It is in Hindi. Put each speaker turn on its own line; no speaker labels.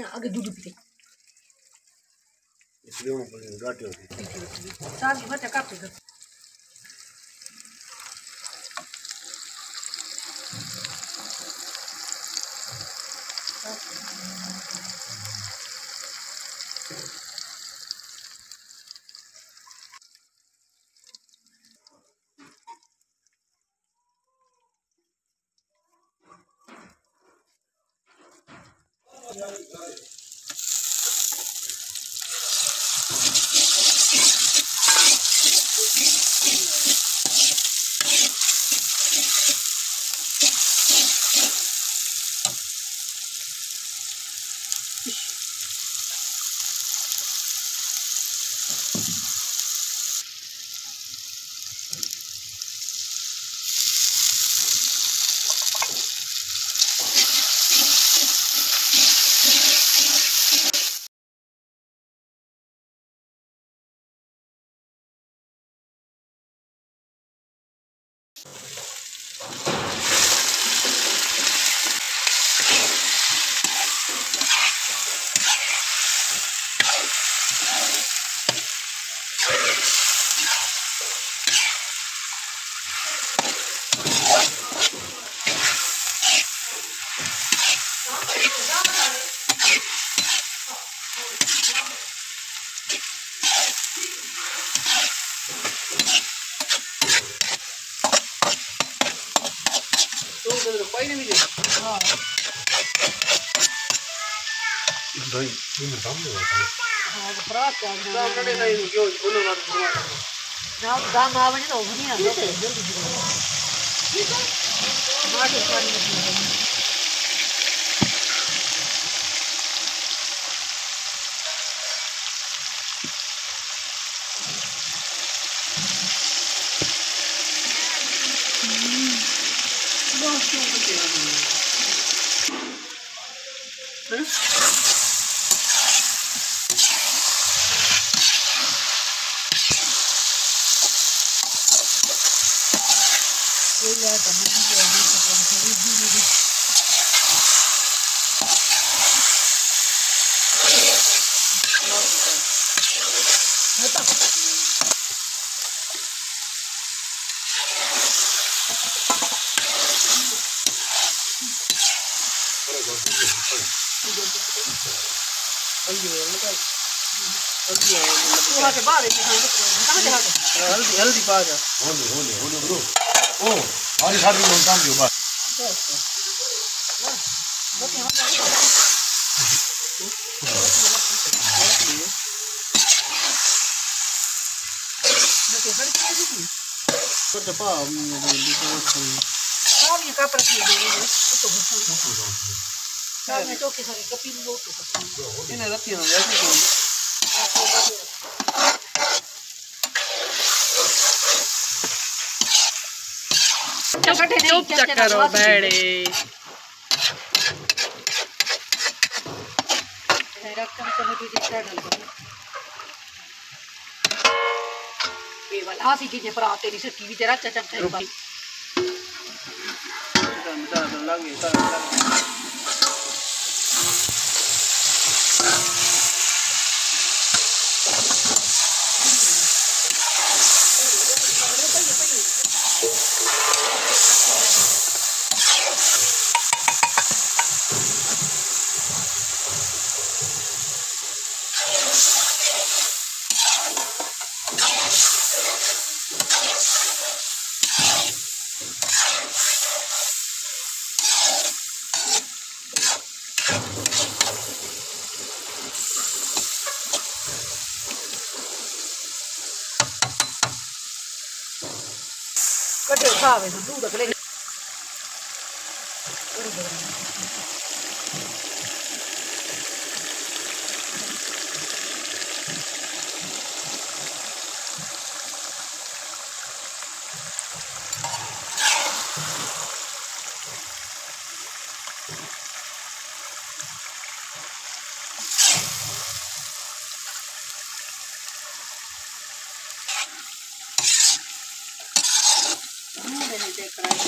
आगे दूध पीते
इसलिए वो गाटी होती
साल की बच्चा काट दे
पहिले मी
हां
दही इन सामने होता
हां प्रात का
सामने नहीं क्यों बोलो
ना दाम आवे ना बढ़िया जल्दी माटे पानी में
हल्दी पा जा
होले ब्रो ओ और साथ में काम दियो बस
तो पा
सब ये कपड़ा की दे तो सब में तो के सारे कपिल लो तो
इन्हें रखी ना ऐसे
चुप चुप करो बैठे।
केवल हासी चीजें पर आते नहीं सकी भी तेरा चचम से
मिटा दो लगे
कटे खावे तो दूध अगले
नहीं देख रहा है।